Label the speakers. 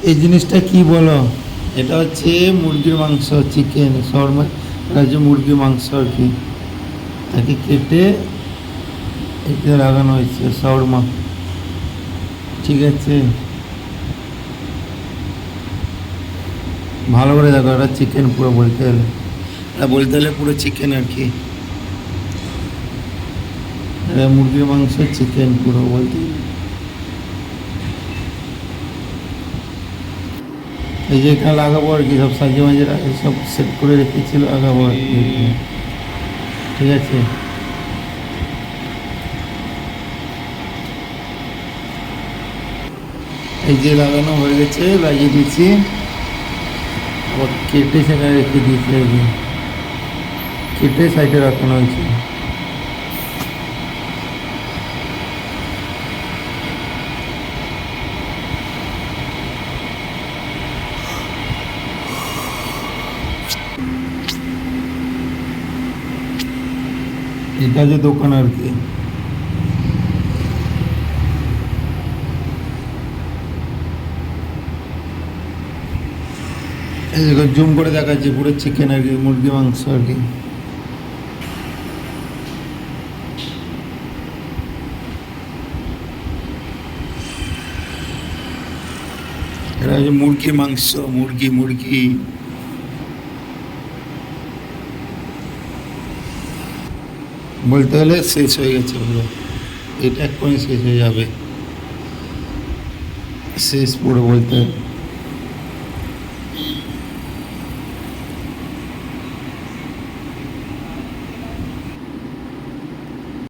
Speaker 1: এই জিনিসটা কি বলো? এটা হচ্ছে মুরগির মাংস, চিকেন শর্মা। এটা হচ্ছে মুরগির মাংস আর কি, তাকে কেটে এতে লাগানো হয়েছে শর্মা। ঠিক আছে, ভালো করে দেখো, এটা চিকেন পুরো বলতে গেলে, এটা বলতে গেলে পুরো চিকেন আর কি। এটা মুরগির মাংস, চিকেন পুরো বলতে গেলে। এই যে এখানে লাগাবো আর কি, সব সাজিয়ে মাঝে সব সেট করে রেখেছিল, লাগাবো আর কি। ঠিক আছে, এই যে লাগানো হয়ে গেছে, লাগিয়ে দিয়েছি, আবার কেটে সেখানে রেখে দিয়েছি আর কি, কেটে সাইডে রাখানো হয়েছে। এটা যে দোকান আর কি, এই দেখো জুম করে দেখাচ্ছি, পুরো চিকেন আর কি, মুরগি মাংস আর কি। এটা হচ্ছে মুরগি মাংস, মুরগি মুরগি। বলতে হলে শেষ হয়ে গেছে পুরো, এটা এক্ষুনি শেষ হয়ে যাবে, শেষ পুরো বলতে